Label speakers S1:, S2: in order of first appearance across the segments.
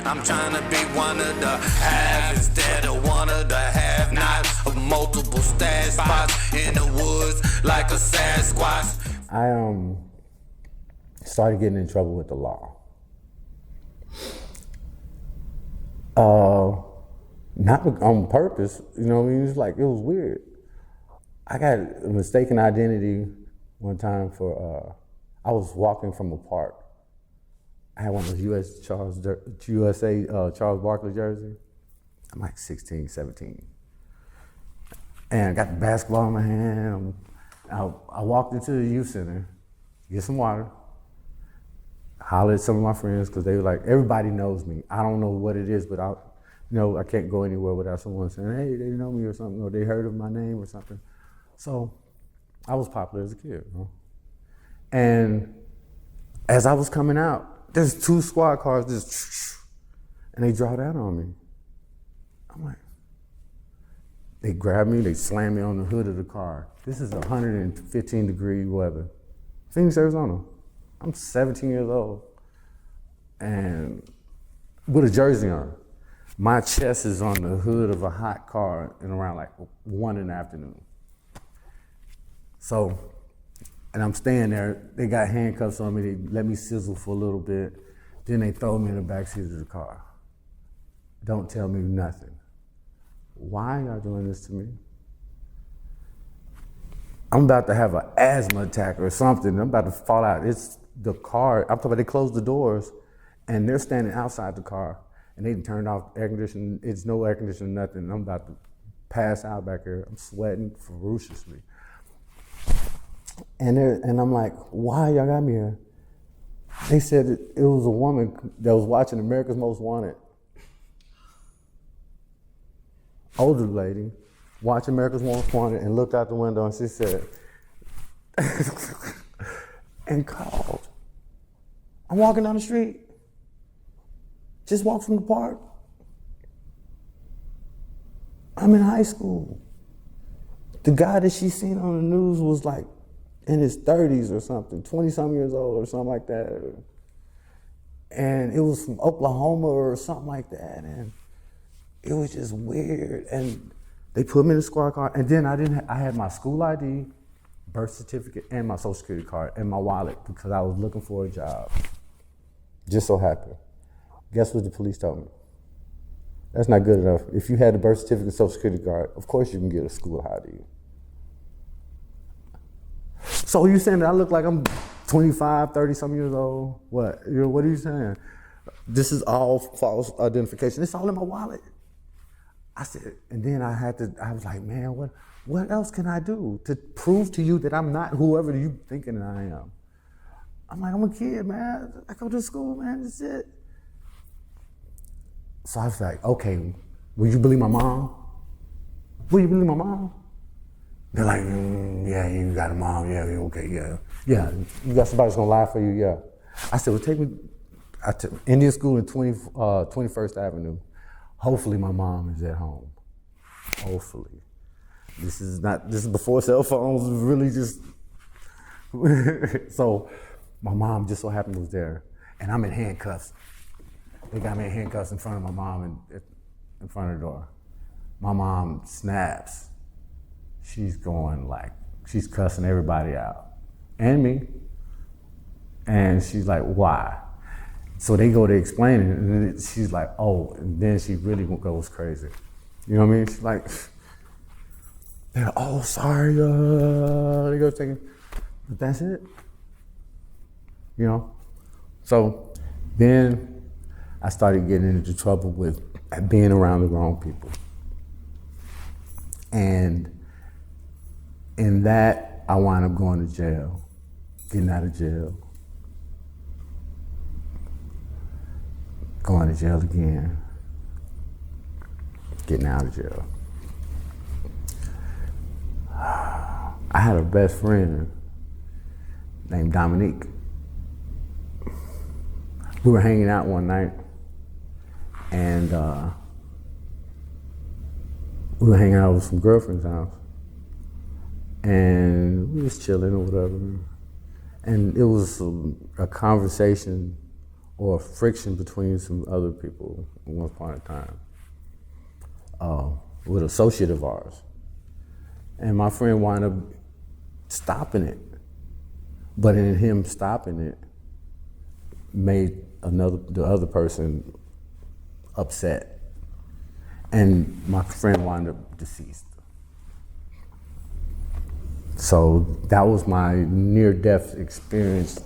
S1: I'm trying to be one of the have instead of one of the have-nots of multiple stash spots in the woods like a Sasquatch.
S2: I started getting in trouble with the law. Not on purpose, you know what I mean? It's like, it was weird. I got a mistaken identity one time for, I was walking from a park. I had one of those USA Charles Barkley jersey. I'm like 16, 17. And I got the basketball in my hand. I walked into the youth center, get some water, hollered at some of my friends, because they were like, everybody knows me. I don't know what it is, but I can't go anywhere without someone saying, hey, they know me or something, or they heard of my name or something. So I was popular as a kid, you know? And as I was coming out, there's 2 squad cars just, and they draw down on me. I'm like, they grab me, they slam me on the hood of the car. This is 115 degree weather. Phoenix, Arizona. I'm 17 years old and with a jersey on. My chest is on the hood of a hot car and around like 1 in the afternoon. So, and I'm staying there, they got handcuffs on me, they let me sizzle for a little bit, then they throw me in the backseat of the car. Don't tell me nothing. Why are y'all doing this to me? I'm about to have an asthma attack or something. I'm about to fall out. It's the car. I'm talking about they closed the doors and they're standing outside the car and they turned off air conditioning. It's no air conditioning, nothing. I'm about to pass out back here. I'm sweating ferociously. And I'm like, why y'all got me here? They said it was a woman that was watching America's Most Wanted. Older lady, watched America's Most Wanted and looked out the window and she said, and called. I'm walking down the street. Just walked from the park. I'm in high school. The guy that she seen on the news was like in his 30s or something, 20-some years old or something like that. And it was from Oklahoma or something like that. And it was just weird. And they put me in the squad car. And then I had my school ID, birth certificate, and my social security card and my wallet because I was looking for a job. Just so happened. Guess what the police told me? That's not good enough. If you had the birth certificate, social security card, of course you can get a school ID. So you saying that I look like I'm 25, 30 some years old? What? What are you saying? This is all false identification. It's all in my wallet. I said, and then I was like, man, what else can I do to prove to you that I'm not whoever you thinking that I am? I'm like, I'm a kid, man. I go to school, man, that's it. So I was like, okay, will you believe my mom? Will you believe my mom? They're like, yeah, you got a mom, yeah, okay, yeah. Yeah, you got somebody that's gonna lie for you, yeah. I said, well, take me to Indian school in 21st Avenue. Hopefully my mom is at home. Hopefully. This is before cell phones, really just, so my mom just so happened was there and I'm in handcuffs. They got me in handcuffs in front of my mom in front of the door. My mom snaps. She's going like, she's cussing everybody out and me. And she's like, why? So they go to explain it and then she's like, oh, and then she really goes crazy. You know what I mean? She's like, they're like, oh, sorry, they go thinking, but that's it. You know? So then I started getting into trouble with being around the wrong people. And in that, I wound up going to jail, getting out of jail, going to jail again, getting out of jail. I had a best friend named Dominique. We were hanging out one night and we were hanging out with some girlfriend's house and we was chilling or whatever. And it was a conversation or friction between some other people at one point in time with an associate of ours. And my friend wound up stopping it. But in him stopping it, made the other person upset. And my friend wound up deceased. So that was my near-death experience.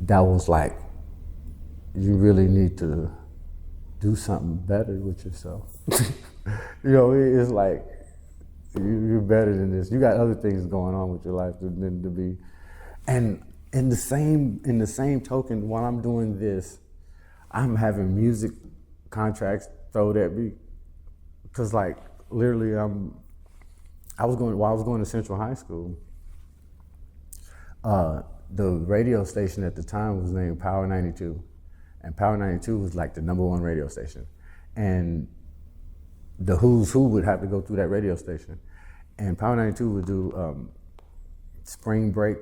S2: That was like, you really need to do something better with yourself. You know, it's like, you're better than this. You got other things going on with your life than to be. And in the same token, while I'm doing this, I'm having music contracts thrown at me. Cause like literally, while I was going to Central High School, the radio station at the time was named Power 92. And Power 92 was like the #1 radio station. And the who's who would have to go through that radio station. And Power 92 would do spring break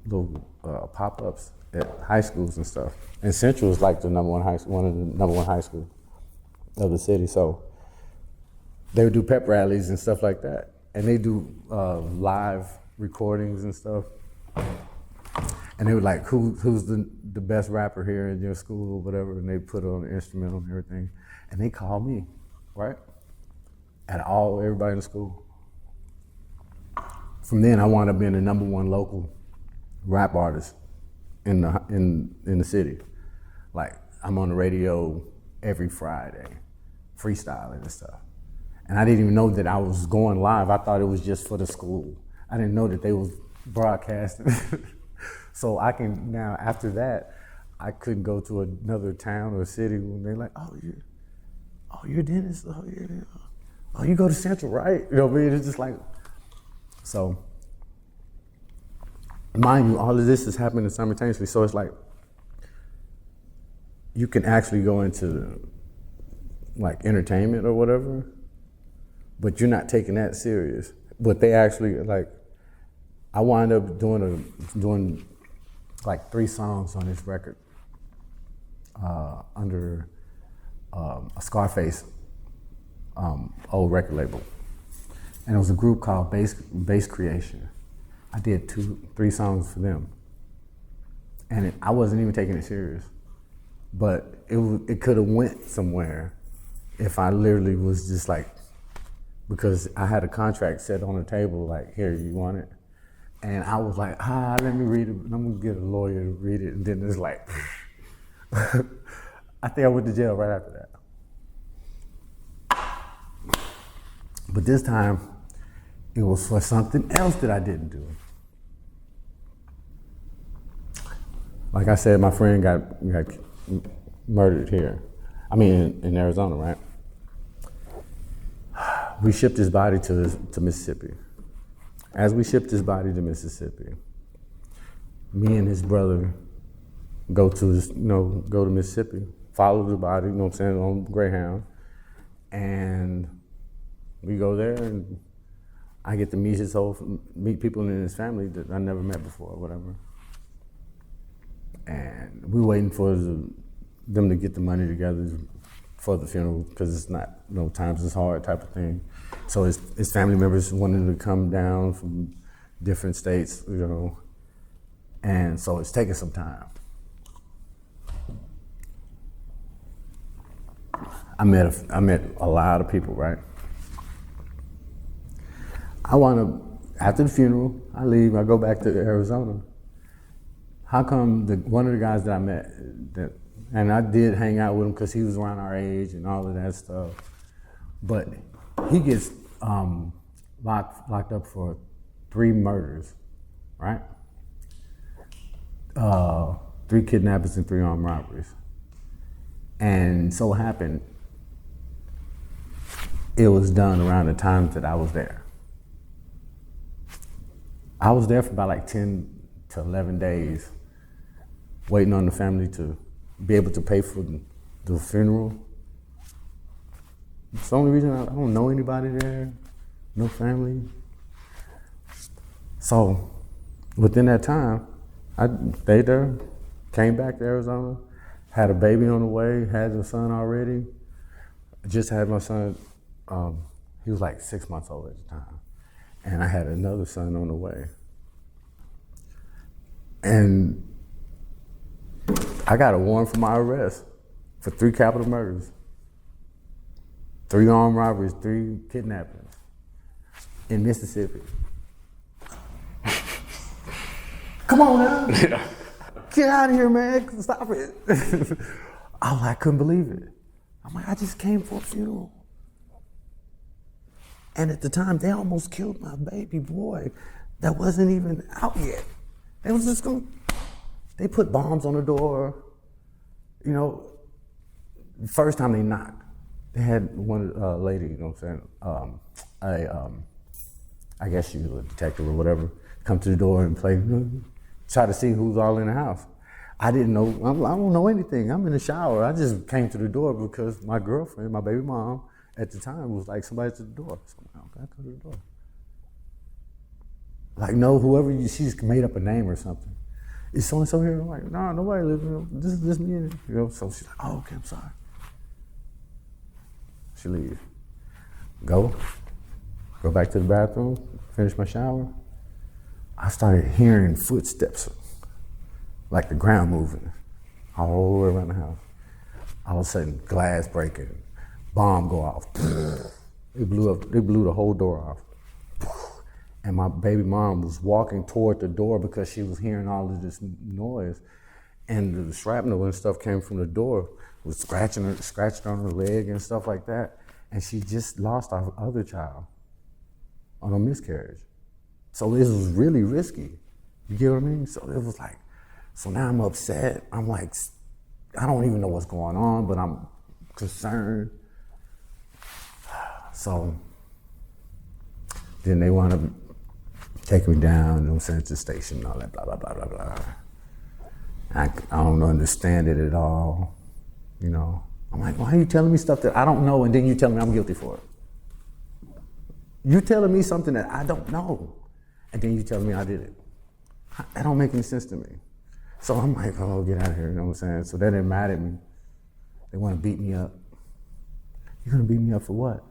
S2: little pop-ups at high schools and stuff. And Central was like the #1 high school, one of the #1 high school of the city. So they would do pep rallies and stuff like that. And they do live recordings and stuff. And they were like, who's the best rapper here in your school or whatever, and they put on an instrumental and everything. And they called me, right? Everybody in the school. From then, I wound up being the #1 local rap artist in the city. Like, I'm on the radio every Friday, freestyling and stuff. And I didn't even know that I was going live. I thought it was just for the school. I didn't know that they was broadcasting. So I can now, after that, I couldn't go to another town or city when they're like, you're Dennis, you go to Central, right? You know what I mean? It's just like, so, mind you, all of this is happening simultaneously. So it's like, you can actually go into like entertainment or whatever, but you're not taking that serious. But they actually, like, I wound up doing like 3 songs on this record under a Scarface old record label. And it was a group called Bass Creation. I did 3 songs for them. And I wasn't even taking it serious. But it could have went somewhere if I literally was just like, because I had a contract set on the table, like, here, you want it? And I was like, let me read it. I'm gonna get a lawyer to read it. And then it's like, I think I went to jail right after that. But this time, it was for something else that I didn't do. Like I said, my friend got murdered here. I mean, in Arizona, right? We shipped his body to Mississippi. As we shipped his body to Mississippi, me and his brother go to Mississippi, follow the body, you know what I'm saying, on Greyhound, and we go there and I get to meet people in his family that I never met before or whatever. And we're waiting for them to get the money together for the funeral, because it's not, times is hard type of thing. So his family members wanted to come down from different states, and so it's taking some time. I met a lot of people, right? After the funeral, I leave, I go back to Arizona. How come one of the guys that I met, and I did hang out with him because he was around our age and all of that stuff, but he gets locked up for 3 murders, right? 3 kidnappings and 3 armed robberies. And so happened, it was done around the time that I was there. I was there for about like 10 to 11 days, waiting on the family to be able to pay for the funeral. It's the only reason I don't know anybody there, no family. So within that time, I stayed there, came back to Arizona, had a baby on the way, had a son already. Just had my son, he was like 6 months old at the time. And I had another son on the way. And I got a warrant for my arrest for 3 capital murders, 3 armed robberies, 3 kidnappings in Mississippi. Come on now. Yeah. Get out of here, man. Stop it. I couldn't believe it. I'm like, I just came for a funeral. And at the time, they almost killed my baby boy that wasn't even out yet. They was just they put bombs on the door. You know, the first time they knocked, they had one lady, you know what I'm saying, I guess she was a detective or whatever, come to the door and try to see who's all in the house. I didn't know, I don't know anything. I'm in the shower. I just came to the door because my girlfriend, my baby mom, at the time was like, somebody's at the door. So I'm like, okay, I come to the door. Like, no, she's made up a name or something. Is so-and-so here? I'm like, no, nobody lives here. This is just me. You know, so she's like, oh, okay, I'm sorry. She leaves. Go back to the bathroom, finish my shower. I started hearing footsteps, like the ground moving, all the way around the house. All of a sudden, glass breaking, bomb go off. They blew the whole door off. And my baby mom was walking toward the door because she was hearing all of this noise. And the shrapnel and stuff came from the door, was scratched on her leg and stuff like that. And she just lost our other child on a miscarriage. So it was really risky. You get what I mean? So it was like, so now I'm upset. I'm like, I don't even know what's going on, but I'm concerned. So then they wound up taking me down, you know what I'm saying, to the station and all that, blah, blah, blah, blah, blah. I don't understand it at all, you know. I'm like, why are you telling me stuff that I don't know and then you telling me I'm guilty for it? You telling me something that I don't know and then you telling me I did it. That don't make any sense to me. So I'm like, oh, get out of here, you know what I'm saying? So they're mad at me. They want to beat me up. You're gonna beat me up for what?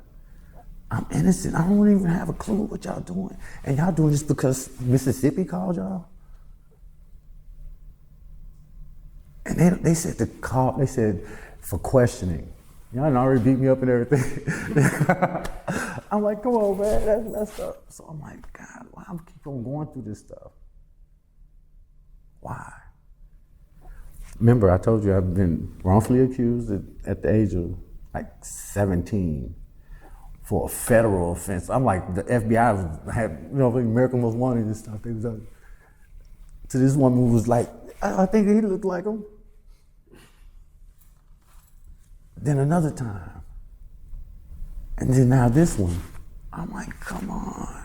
S2: I'm innocent. I don't even have a clue what y'all doing. And y'all doing this because Mississippi called y'all? And they said they said for questioning. Y'all done already beat me up and everything. I'm like, come on, man, that's messed up. So I'm like, God, why I'm keep on going through this stuff? Why? Remember, I told you I've been wrongfully accused at the age of like 17 for a federal offense. I'm like, the FBI had, you know, American Most Wanted and stuff. They was like, to this woman who was like, I think he looked like him. Then another time. And then now this one. I'm like, come on.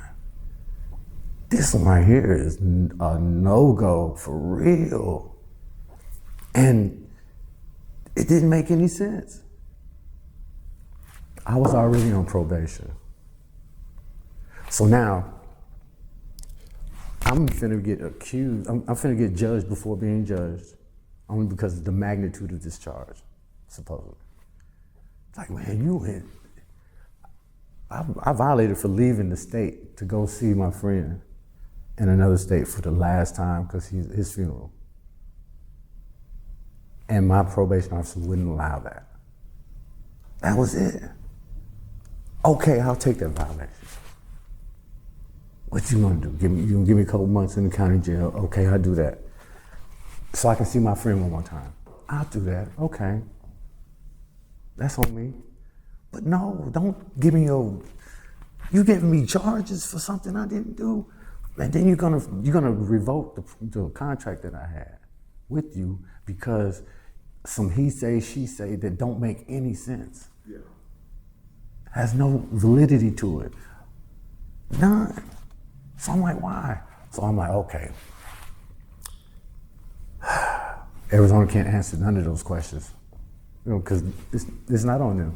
S2: This one right here is a no-go for real. And it didn't make any sense. I was already on probation. So now, I'm finna get accused, I'm finna get judged before being judged, only because of the magnitude of this charge, supposedly. It's like, man, I violated for leaving the state to go see my friend in another state for the last time because his funeral. And my probation officer wouldn't allow that. That was it. Okay, I'll take that violation. What you gonna do? You gonna give me a couple months in the county jail? Okay, I'll do that. So I can see my friend one more time. I'll do that, okay. That's on me. But no, don't give me you giving me charges for something I didn't do, and then you're gonna revoke the contract that I had with you because some he say, she say that don't make any sense. Yeah. Has no validity to it. None. So I'm like, why? So I'm like, okay. Arizona can't answer none of those questions. You know, because it's not on them.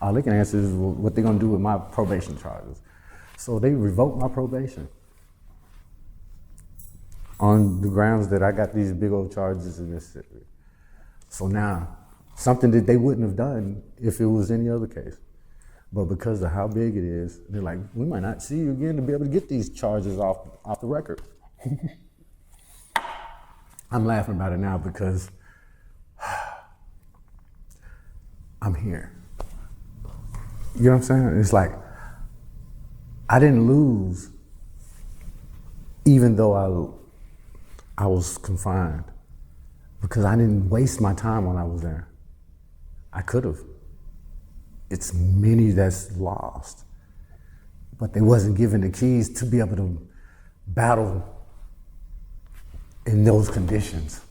S2: All they can answer is what they're gonna do with my probation charges. So they revoked my probation. on the grounds that I got these big old charges in Mississippi. So now, something that they wouldn't have done if it was any other case. But because of how big it is, they're like, we might not see you again to be able to get these charges off the record. I'm laughing about it now because I'm here. You know what I'm saying? It's like, I didn't lose even though I was confined, because I didn't waste my time when I was there. I could have. It's many that's lost, but they wasn't given the keys to be able to battle in those conditions.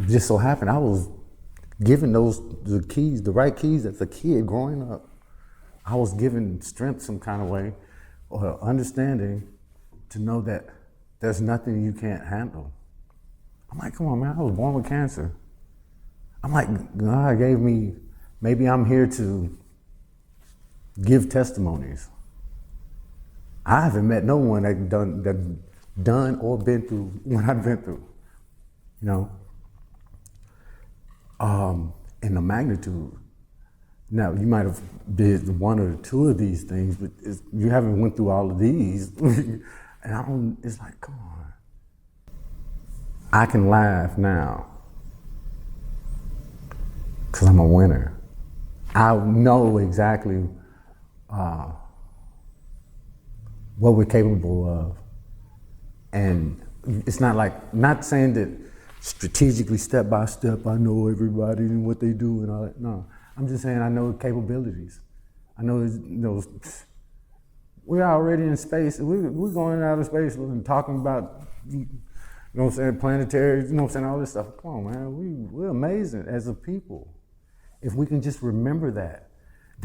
S2: It just so happened I was given the keys, the right keys as a kid growing up. I was given strength some kind of way, or understanding to know that there's nothing you can't handle. I'm like, come on, man, I was born with cancer. I'm like, God gave me, maybe I'm here to give testimonies. I haven't met no one that done or been through what I've been through, you know? And the magnitude. Now, you might have did one or two of these things, but you haven't went through all of these. And it's like, come on. I can laugh now because I'm a winner. I know exactly what we're capable of. And it's not saying that strategically, step by step, I know everybody and what they do and all that. No, I'm just saying I know capabilities. I know, we're already in space. We're going out of space and talking about, you know what I'm saying, planetary, you know what I'm saying, all this stuff. Come on, man, we're amazing as a people. If we can just remember that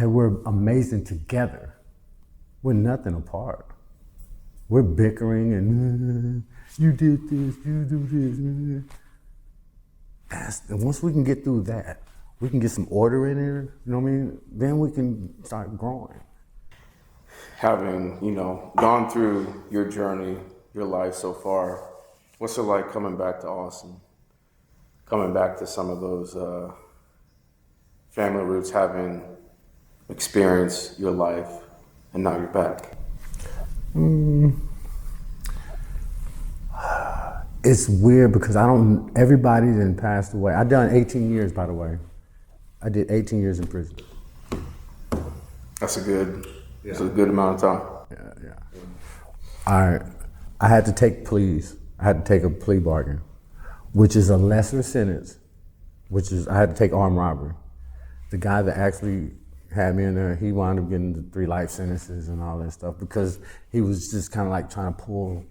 S2: we're amazing together. We're nothing apart. We're bickering and you did this, you do this. Once we can get through that, we can get some order in here, you know what I mean? Then we can start growing.
S3: Having, gone through your journey, your life so far, what's it like coming back to Austin? Coming back to some of those family roots, having experienced your life, and now you're back?
S2: It's weird because everybody didn't pass away. I done 18 years, by the way. I did 18 years in prison.
S3: That's a good amount of time.
S2: Yeah. I had to take pleas. I had to take a plea bargain, which is a lesser sentence, I had to take armed robbery. The guy that actually had me in there, he wound up getting the 3 life sentences and all that stuff because he was just kind of like trying to pull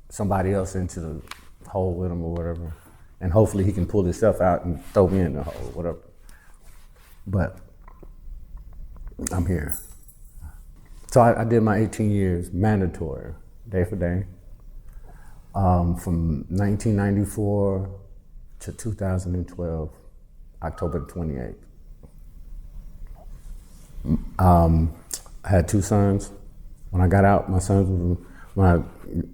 S2: somebody else into the hole with him or whatever. And hopefully he can pull himself out and throw me in the hole, whatever. But I'm here. So I did my 18 years mandatory, day for day, from 1994 to 2012, October 28th. I had 2 sons. When I got out, my sons, when I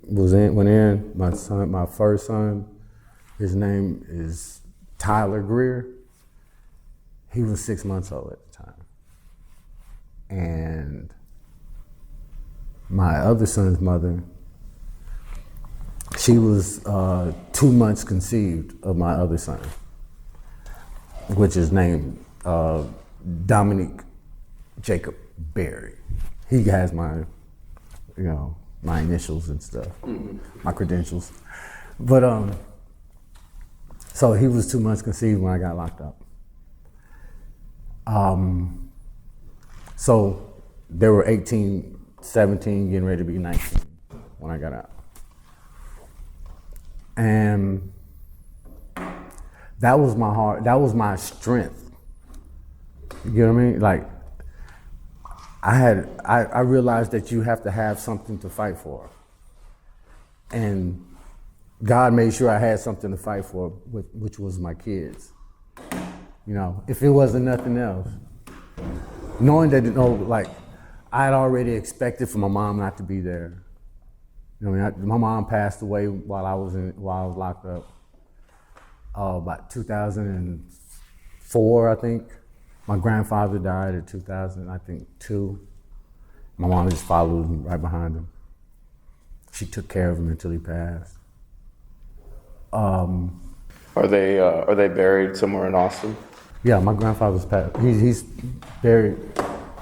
S2: went in, my first son, his name is Tyler Greer. He was 6 months old at the time. And my other son's mother, she was 2 months conceived of my other son, which is named Dominic Jacob Berry. He has my, my initials and stuff, my credentials. But so he was 2 months conceived when I got locked up. So there were 18, 17, getting ready to be 19 when I got out. And that was my heart, that was my strength. You know what I mean? Like, I realized that you have to have something to fight for. And God made sure I had something to fight for, which was my kids. If it wasn't nothing else, knowing that, I had already expected for my mom not to be there. You know, my mom passed away while I was locked up. About 2004, I think. My grandfather died in 2002. My mom just followed him right behind him. She took care of him until he passed.
S3: Are they buried somewhere in Austin?
S2: Yeah, my grandfather's passed. He's buried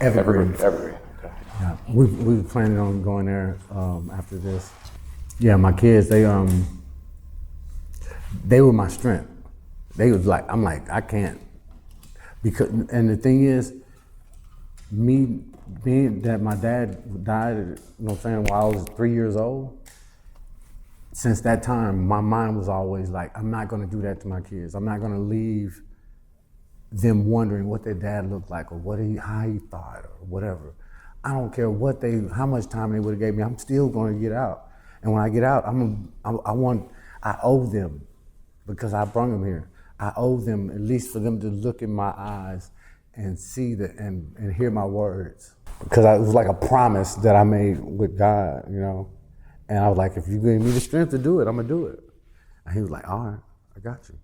S2: Evergreen.
S3: Evergreen. Okay.
S2: Yeah, we were planning on going there after this. Yeah, my kids, they were my strength. They was like, I'm like, I can't. Because, and the thing is, being that my dad died, you know what I'm saying, while I was 3 years old, since that time, my mind was always like, I'm not gonna do that to my kids. I'm not gonna leave them wondering what their dad looked like or how he thought or whatever. I don't care how much time they would have gave me, I'm still gonna get out. And when I get out, I owe them, because I brought them here. I owe them, at least for them to look in my eyes and see and hear my words. Because it was like a promise that I made with God, you know? And I was like, if you give me the strength to do it, I'm gonna do it. And he was like, all right, I got you.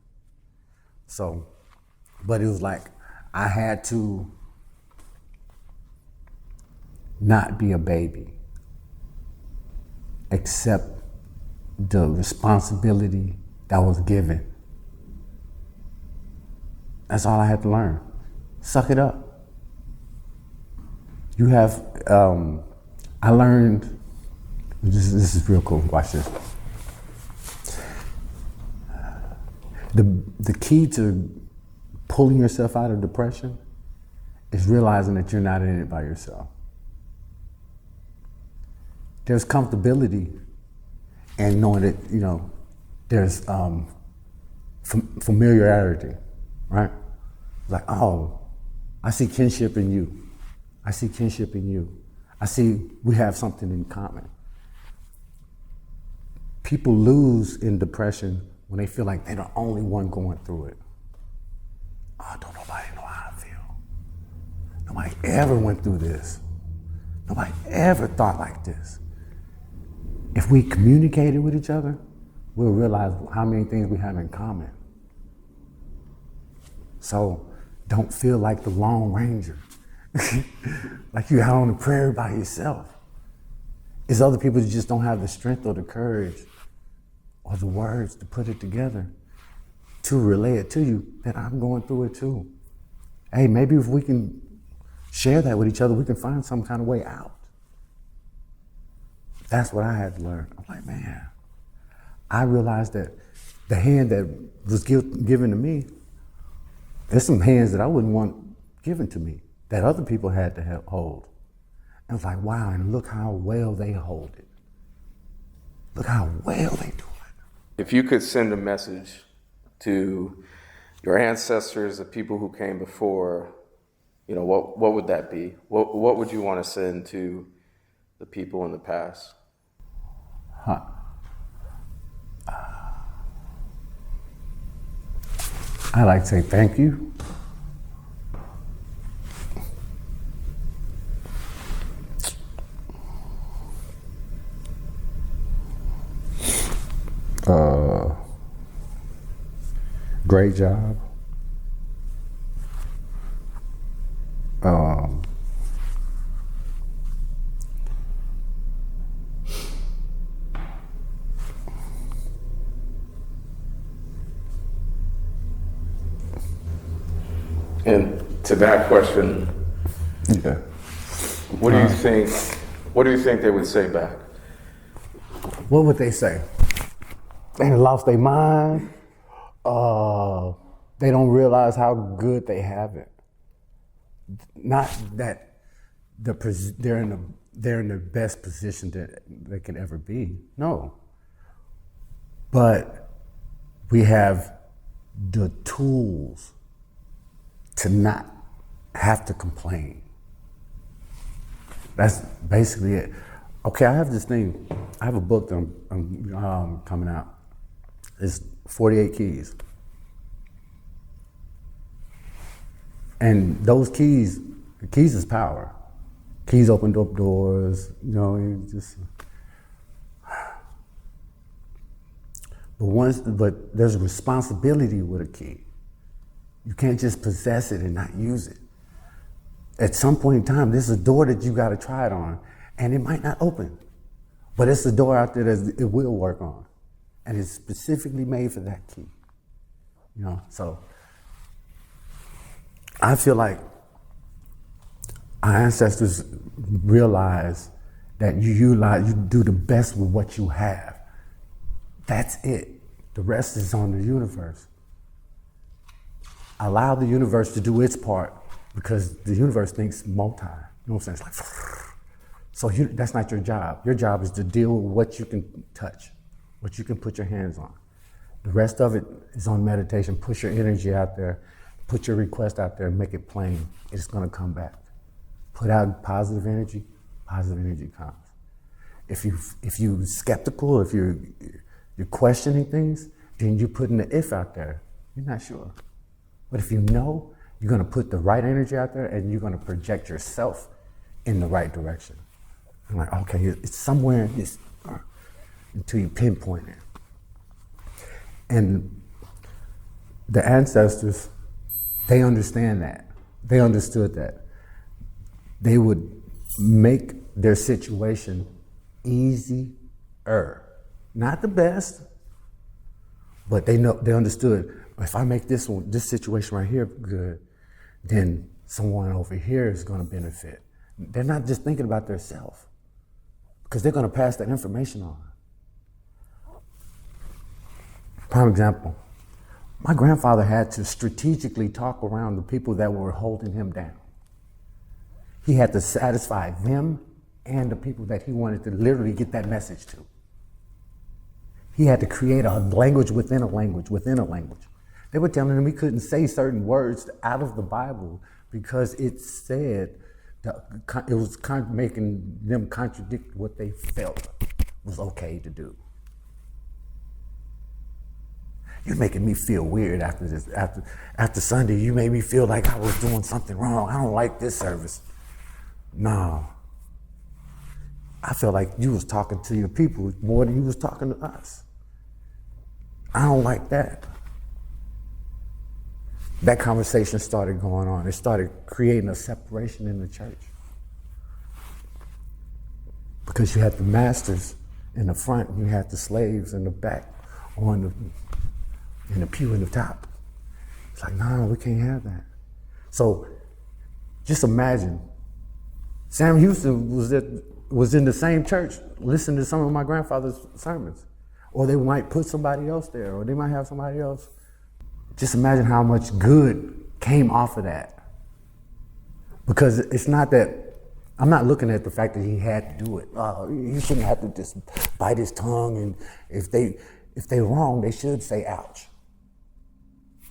S2: So, but it was like, I had to not be a baby, accept the responsibility that was given. That's all I had to learn. Suck it up. You have, I learned, this is real cool, watch this. The key to pulling yourself out of depression is realizing that you're not in it by yourself. There's comfortability and knowing that, you know, there's familiarity, right? Like, oh, I see kinship in you. I see kinship in you. I see we have something in common. People lose in depression when they feel like they're the only one going through it. Oh, don't nobody know how I feel. Nobody ever went through this. Nobody ever thought like this. If we communicated with each other, we'll realize how many things we have in common. So don't feel like the Lone Ranger, like you're out on the prairie by yourself. It's other people that just don't have the strength or the courage or the words to put it together to relay it to you that I'm going through it too. Hey, maybe if we can share that with each other, we can find some kind of way out. That's what I had to learn. I'm like, man, I realized that the hand that was given to me, there's some hands that I wouldn't want given to me that other people had to hold. And it's like, wow, and look how well they hold it. Look how well they do it.
S3: If you could send a message to your ancestors, the people who came before, you know, what would that be? What would you want to send to the people in the past?
S2: I'd like to say thank you. Great job.
S3: And to that question,
S2: Yeah.
S3: what do you think? What do you think they would say back?
S2: What would they say? They done lost their mind. They don't realize how good they have it. Not that they're in the best position that they can ever be. No. But we have the tools to not have to complain. That's basically it. Okay, I have this thing. I have a book that I'm coming out. It's 48 keys. And those keys, the keys is power. Keys open up doors, you know, But there's a responsibility with a key. You can't just possess it and not use it. At some point in time, there's a door that you got to try it on, and it might not open. But it's a door out there that it will work on. And it's specifically made for that key. So I feel like our ancestors realize that you do the best with what you have. That's it. The rest is on the universe. Allow the universe to do its part because the universe thinks multi. You know what I'm saying? It's like, so that's not your job. Your job is to deal with what you can touch, what you can put your hands on. The rest of it is on meditation. Push your energy out there, put your request out there, and make it plain. It's gonna come back. Put out positive energy comes. If you're skeptical, if you're questioning things, then you're putting the if out there. You're not sure. But if you know, you're gonna put the right energy out there and you're gonna project yourself in the right direction. I'm like, okay, it's somewhere in this, until you pinpoint it. And the ancestors, they understand that. They understood that. They would make their situation easier. Not the best, but they understood, if I make this situation right here good, then someone over here is gonna benefit. They're not just thinking about themselves, because they're gonna pass that information on. Prime example, my grandfather had to strategically talk around the people that were holding him down. He had to satisfy them and the people that he wanted to literally get that message to. He had to create a language within a language within a language. They were telling him he couldn't say certain words out of the Bible because it said that it was making them contradict what they felt was okay to do. You're making me feel weird after this. After Sunday, you made me feel like I was doing something wrong. I don't like this service. No. I feel like you was talking to your people more than you was talking to us. I don't like that. That conversation started going on. It started creating a separation in the church. Because you had the masters in the front and you had the slaves in the back or in the pew in the top. It's like, no, we can't have that. So just imagine, Sam Houston was in the same church listening to some of my grandfather's sermons. Or they might put somebody else there, or they might have somebody else. Just imagine how much good came off of that. Because it's not that, I'm not looking at the fact that he had to do it. He shouldn't have to just bite his tongue, and if they're wrong, they should say ouch.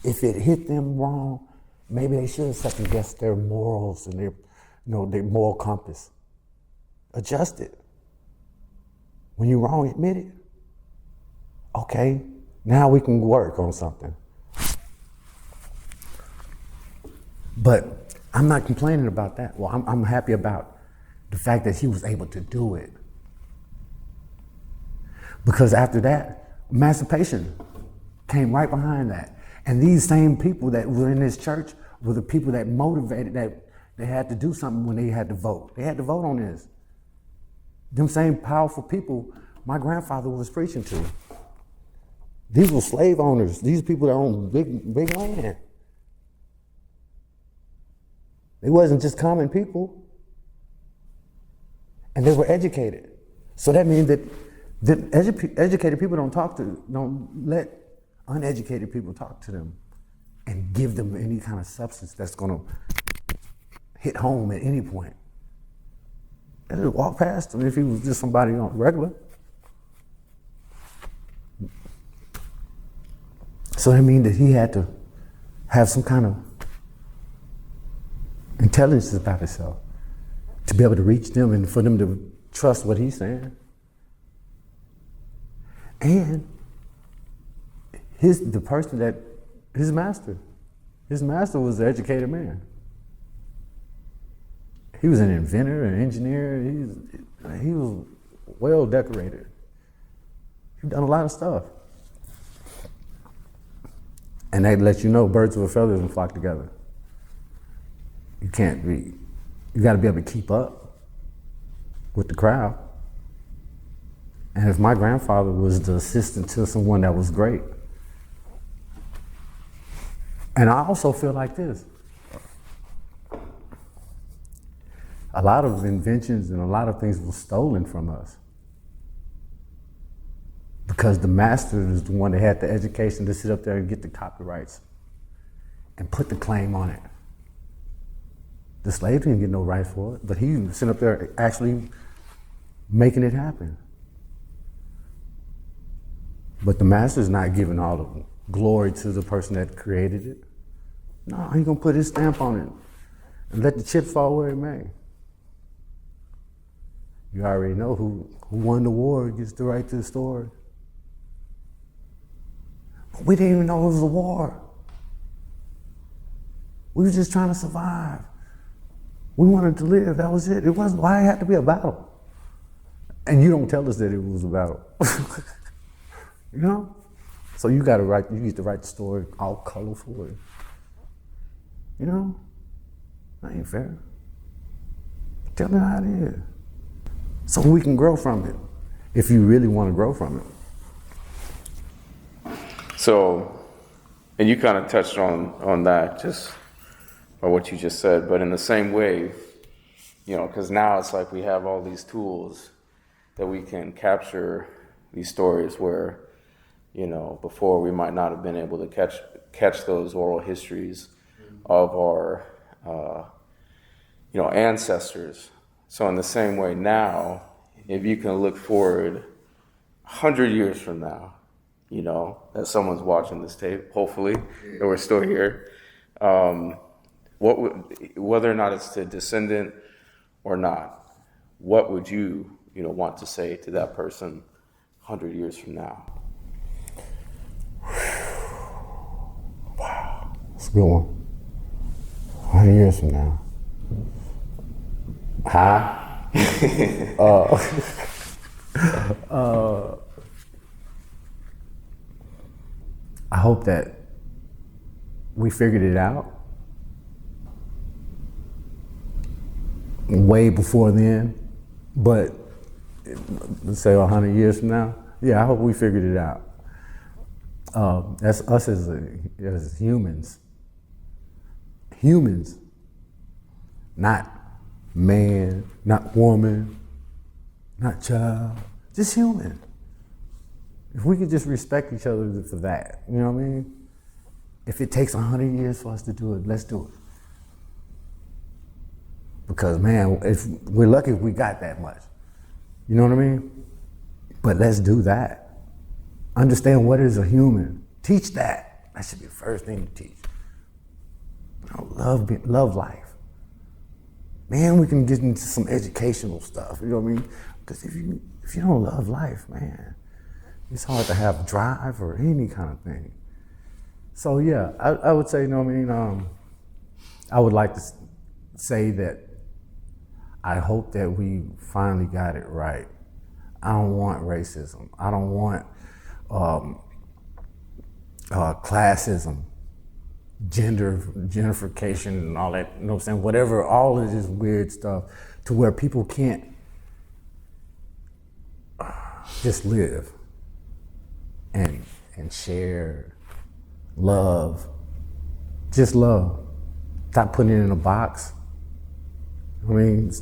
S2: If it hit them wrong, maybe they should second guess their morals and their moral compass. Adjust it. When you're wrong, admit it. Okay, now we can work on something. But I'm not complaining about that. Well, I'm happy about the fact that he was able to do it. Because after that, emancipation came right behind that. And these same people that were in this church were the people that motivated that they had to do something when they had to vote. They had to vote on this. Them same powerful people my grandfather was preaching to. These were slave owners. These people that owned big land. They wasn't just common people. And they were educated. So that means that educated people don't let uneducated people talk to them and give them any kind of substance that's gonna hit home at any point. They just walk past him if he was just somebody on regular. So that means that he had to have some kind of intelligence about himself to be able to reach them and for them to trust what he's saying. And his master was an educated man. He was an inventor, an engineer. He was well decorated. He'd done a lot of stuff. And they let you know birds of a feather don't flock together. You gotta be able to keep up with the crowd. And if my grandfather was the assistant to someone that was great, and I also feel like this, a lot of inventions and a lot of things were stolen from us because the master is the one that had the education to sit up there and get the copyrights and put the claim on it. The slave didn't get no right for it, but he sit up there actually making it happen. But the master's not giving all the glory to the person that created it. No, he's gonna put his stamp on it and let the chips fall where it may. You already know who won the war gets the right to the story. But we didn't even know it was a war. We were just trying to survive. We wanted to live, that was it. It wasn't, why it had to be a battle? And you don't tell us that it was a battle. You know? So you get to write the story all colorful. You know? That ain't fair. Tell me how it is. So we can grow from it, if you really want to grow from it.
S3: So, and you kind of touched on that just by what you just said, but in the same way, you know, because now it's like we have all these tools that we can capture these stories where, you know, before we might not have been able to catch those oral histories of our, you know, ancestors. So in the same way now, if you can look forward 100 years from now, you know, that someone's watching this tape, hopefully, and we're still here, whether or not it's to descendant or not, what would you want to say to that person 100 years from now?
S2: Wow, that's a good one. 100 years from now. I hope that we figured it out way before then, but let's say 100 years from now, yeah, I hope we figured it out. That's us as humans. Humans, not man, not woman, not child, just human. If we could just respect each other for that, you know what I mean? If it takes 100 years for us to do it, let's do it. Because man, if we're lucky if we got that much. You know what I mean? But let's do that. Understand what is a human. Teach that. That should be the first thing to teach. You know, love life. Man, we can get into some educational stuff, you know what I mean? Because if you don't love life, man, it's hard to have drive or any kind of thing. So yeah, I would say, you know what I mean? I would like to say that I hope that we finally got it right. I don't want racism. I don't want classism, gentrification and all that, you know what I'm saying? Whatever, all of this weird stuff to where people can't just live and share, love, just love. Stop putting it in a box. I mean,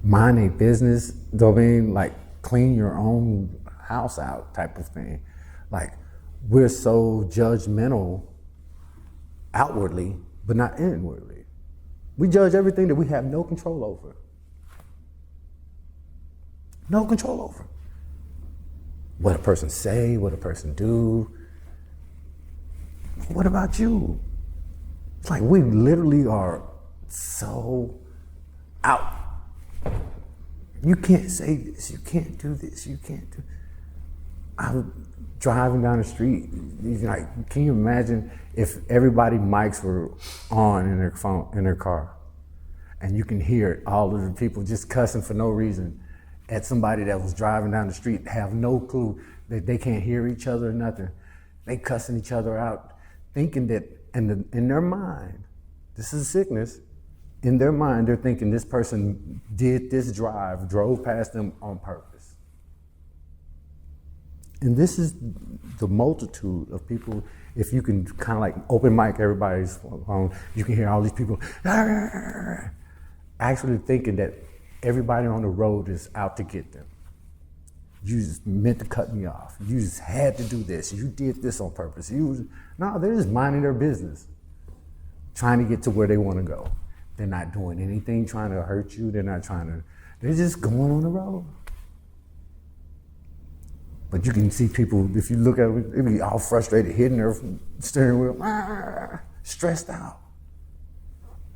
S2: mind a business, you know what I mean? Like clean your own house out type of thing. Like we're so judgmental outwardly, but not inwardly. We judge everything that we have no control over. No control over. What a person say, what a person do. What about you? It's like we literally are so out. You can't say this, you can't do this, you can't do. I'm driving down the street, like, can you imagine if everybody mics were on in their phone, in their car, and you can hear all of the people just cussing for no reason at somebody that was driving down the street, have no clue that they can't hear each other or nothing. They cussing each other out. thinking that, in their mind, this is a sickness, in their mind, they're thinking this person did this drive, drove past them on purpose. And this is the multitude of people. If you can kind of like open mic everybody's phone, you can hear all these people actually thinking that everybody on the road is out to get them. You just meant to cut me off. You just had to do this. You did this on purpose. No, they're just minding their business, trying to get to where they want to go. They're not doing anything trying to hurt you. They're just going on the road. But you can see people, if you look at it, they be all frustrated, hitting their steering wheel, stressed out.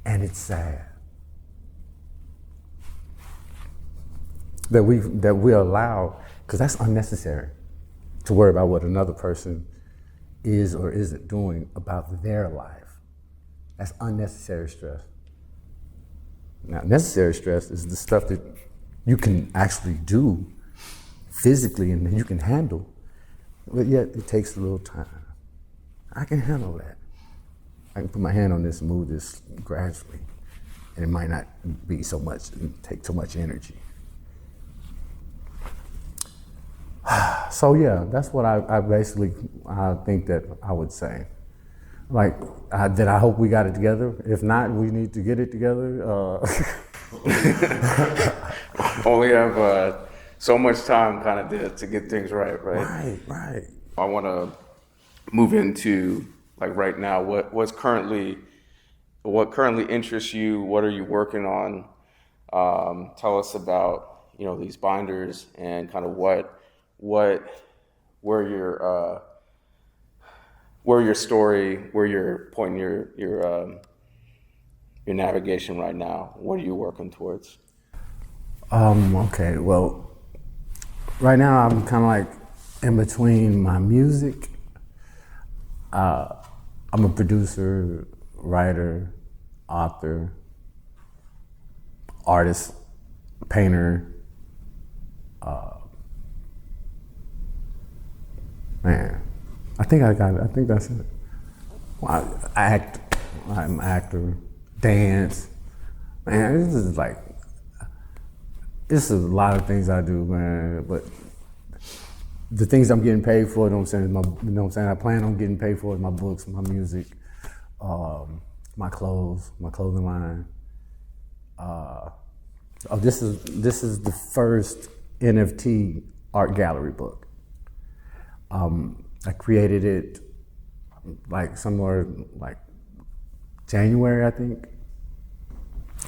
S2: And it's sad that we allow, because that's unnecessary, to worry about what another person is or isn't doing about their life. That's unnecessary stress. Now, necessary stress is the stuff that you can actually do physically and you can handle, but yet it takes a little time. I can handle that. I can put my hand on this and move this gradually, and it might not be so much, take so much energy. So yeah, that's what I basically think that I would say. Like, that I hope we got it together. If not, we need to get it together.
S3: Only have so much time kind of to get things right?
S2: Right.
S3: I want to move into, like, right now, what currently interests you? What are you working on? Tell us about, these binders and kind of where your story, where you're pointing your navigation right now. What are you working towards?
S2: Okay, well, right now I'm kind of like in between my music. I'm a producer, writer, author, artist, painter. I think that's it. Well, I'm an actor, dance. Man, it's a lot of things I do, man. But the things I'm getting paid for, I plan on getting paid for is my books, my music, my clothes, my clothing line. This is the first NFT art gallery book. I created it like somewhere like January, I think.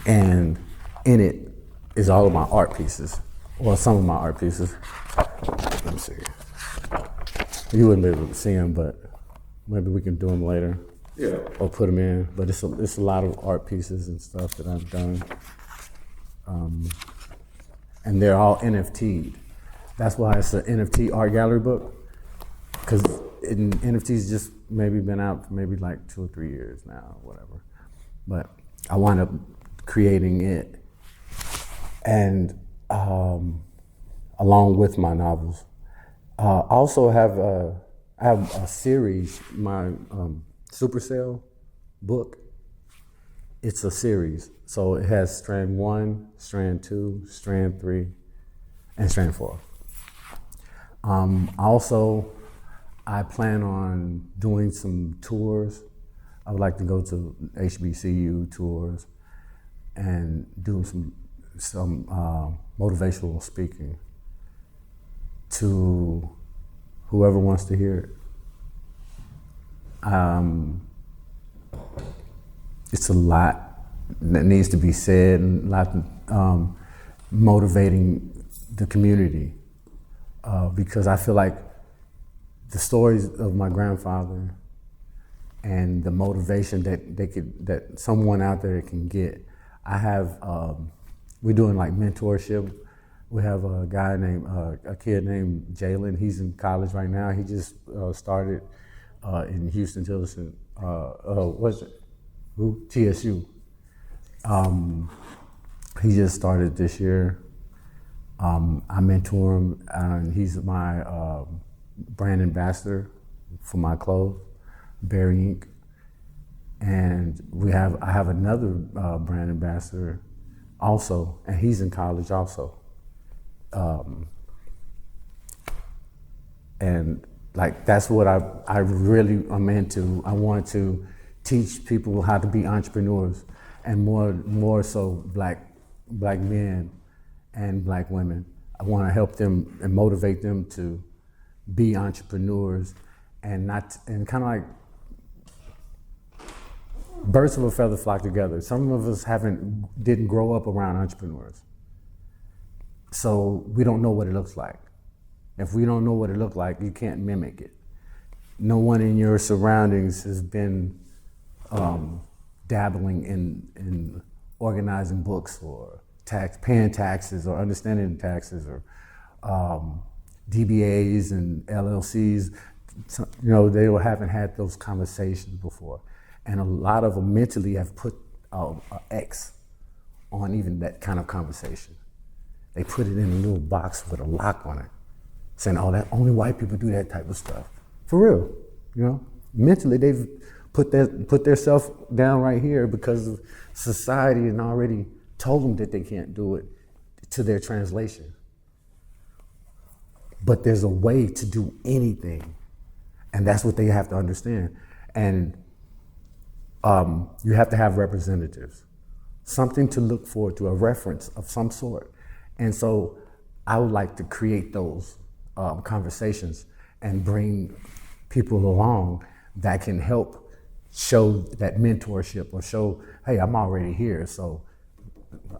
S2: And in it is all of my art pieces, or some of my art pieces. Let me see. You wouldn't be able to see them, but maybe we can do them later.
S3: Yeah.
S2: Or put them in. But it's a lot of art pieces and stuff that I've done. And they're all NFT'd. That's why it's an NFT art gallery book. Because NFT's just maybe been out for maybe like 2 or 3 years now, or whatever. But I wound up creating it, and along with my novels. Also I have a series, my Supercell book. It's a series, so it has strand 1, strand 2, strand 3, and strand 4. Also, I plan on doing some tours. I would like to go to HBCU tours and do some motivational speaking to whoever wants to hear it. It's a lot that needs to be said, and a lot motivating the community, because I feel like the stories of my grandfather and the motivation that someone out there can get. I have, we're doing like mentorship. We have a kid named Jalen. He's in college right now. He just started in Houston Tillerson. What's it? Who? TSU. He just started this year. I mentor him, and he's my brand ambassador for my clothes. Berryink, and I have another brand ambassador also, and he's in college also. And like that's what I really am into. I wanted to teach people how to be entrepreneurs, and more so black men and black women. I want to help them and motivate them to be entrepreneurs, and kind of like birds of a feather flock together. Some of us didn't grow up around entrepreneurs, so we don't know what it looks like. If we don't know what it looks like, you can't mimic it. No one in your surroundings has been dabbling in organizing books or paying taxes or understanding taxes or DBAs and LLCs. They haven't had those conversations before. And a lot of them mentally have put an X on even that kind of conversation. They put it in a little box with a lock on it, saying, "Oh, that only white people do that type of stuff." For real, mentally they've put their self down right here because of society and already told them that they can't do it to their translation. But there's a way to do anything, and that's what they have to understand. And you have to have representatives, something to look forward to, a reference of some sort. And so I would like to create those conversations and bring people along that can help show that mentorship or show, hey, I'm already here, so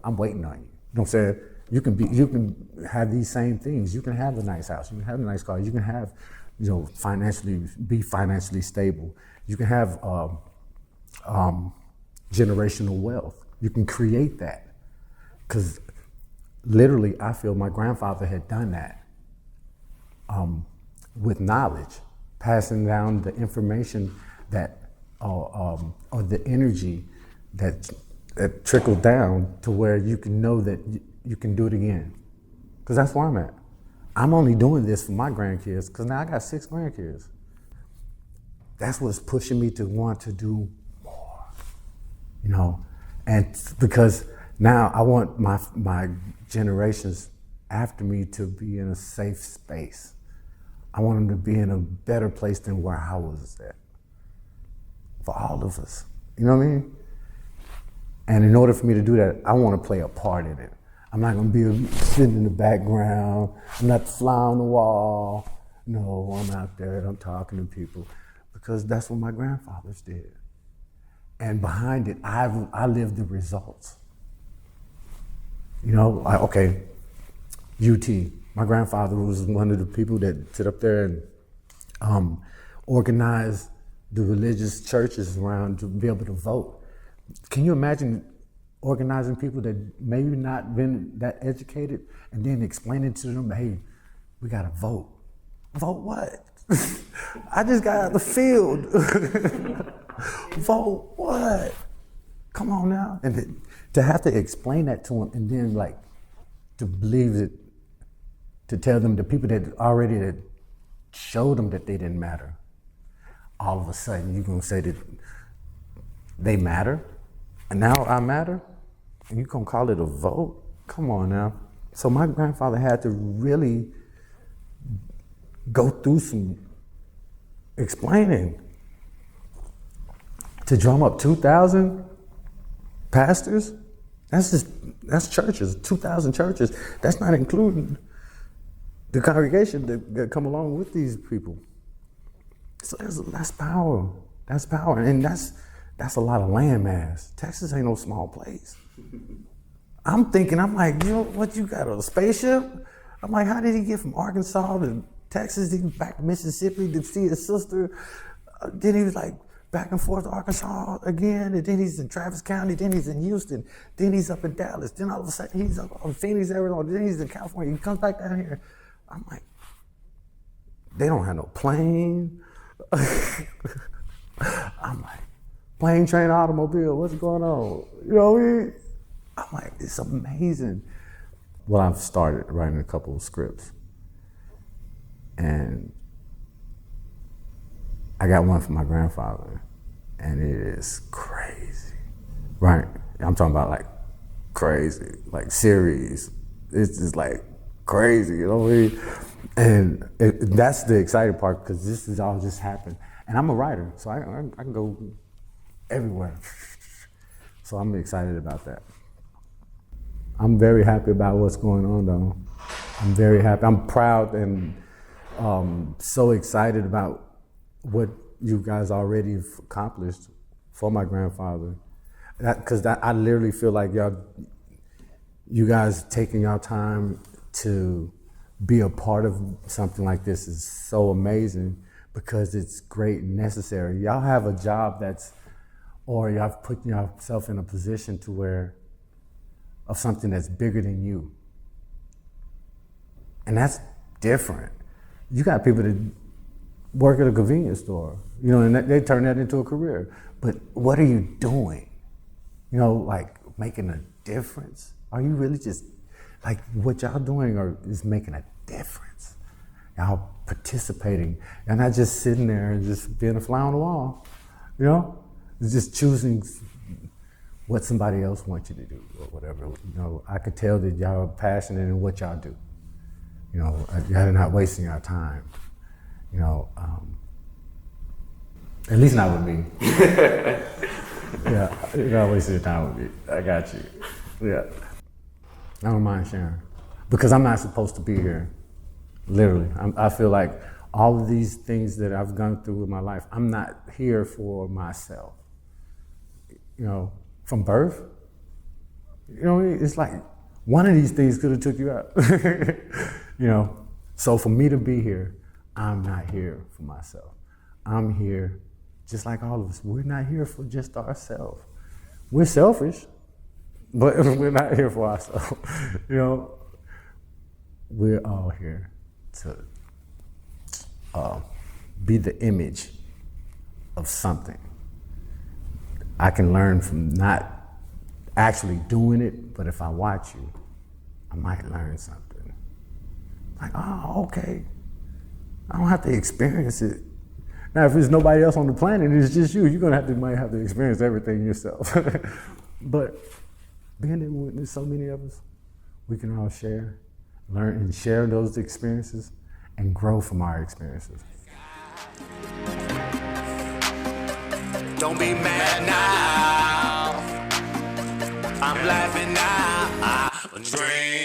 S2: I'm waiting on you. You know what I'm saying? You can have these same things. You can have a nice house. You can have a nice car. You can have, be financially stable. You can have generational wealth. You can create that. Because literally, I feel my grandfather had done that with knowledge, passing down the information that, or the energy that trickled down to where you can know that you can do it again. Because that's where I'm at. I'm only doing this for my grandkids because now I got 6 grandkids. That's what's pushing me to want to do more, and because now I want my generations after me to be in a safe space. I want them to be in a better place than where I was at. For all of us, you know what I mean? And in order for me to do that, I want to play a part in it. I'm not going to be sitting in the background. I'm not the fly on the wall. No, I'm out there, I'm talking to people, because that's what my grandfathers did. And behind it, I live the results. Okay, UT. My grandfather was one of the people that sit up there and organize the religious churches around to be able to vote. Can you imagine organizing people that maybe not been that educated and then explaining to them, hey, we gotta vote. Vote what? I just got out of the field. Vote what? Come on now. And to have to explain that to them and then to believe it, to tell them the people that showed them that they didn't matter, all of a sudden you're gonna say that they matter, and now I matter, and you gonna call it a vote? Come on now. So my grandfather had to really go through some explaining to drum up 2,000 pastors. That's churches, 2,000 churches. That's not including the congregation that come along with these people. So that's power. That's power, and that's a lot of land mass. Texas ain't no small place. I'm like, what, you got a spaceship? I'm like, how did he get from Arkansas to Texas, then back to Mississippi to see his sister? Then he was back and forth to Arkansas again, and then he's in Travis County, then he's in Houston, then he's up in Dallas, then all of a sudden he's up in Phoenix, Arizona, then he's in California, he comes back down here. I'm like, they don't have no plane. I'm like, plane, train, automobile, what's going on? You know what I mean? I'm like, it's amazing. Well, I've started writing a couple of scripts, and I got one for my grandfather, and it is crazy, right? I'm talking about like crazy, like series. It's just like crazy, you know what I mean? And that's the exciting part, because this is all just happened. And I'm a writer, so I can go everywhere. So I'm excited about that. I'm very happy about what's going on, though. I'm very happy. I'm proud and so excited about what you guys already have accomplished for my grandfather. Because I literally feel like you guys taking your time to be a part of something like this is so amazing, because it's great and necessary. Y'all have a job or y'all put yourself in a position to where, of something that's bigger than you. And that's different. You got people that work at a convenience store, and they turn that into a career. But what are you doing? Like making a difference? Are you really just, like what y'all doing is making a difference? Y'all participating. You're not just sitting there and just being a fly on the wall, Just choosing what somebody else wants you to do or whatever. I could tell that y'all are passionate in what y'all do. Y'all not wasting your time. At least not with me. Yeah, you're not wasting your time with me. I got you. Yeah. I don't mind sharing. Because I'm not supposed to be here. Literally. I feel like all of these things that I've gone through in my life, I'm not here for myself. From birth, it's like one of these things could have took you out. So for me to be here, I'm not here for myself. I'm here, just like all of us. We're not here for just ourselves. We're selfish, but we're not here for ourselves. We're all here to be the image of something. I can learn from not actually doing it, but if I watch you, I might learn something. Like, oh, okay. I don't have to experience it. Now, if there's nobody else on the planet, it's just you, might have to experience everything yourself. But being that there's so many of us, we can all share, learn and share those experiences and grow from our experiences.
S1: Don't be mad now. I'm laughing now. Dream.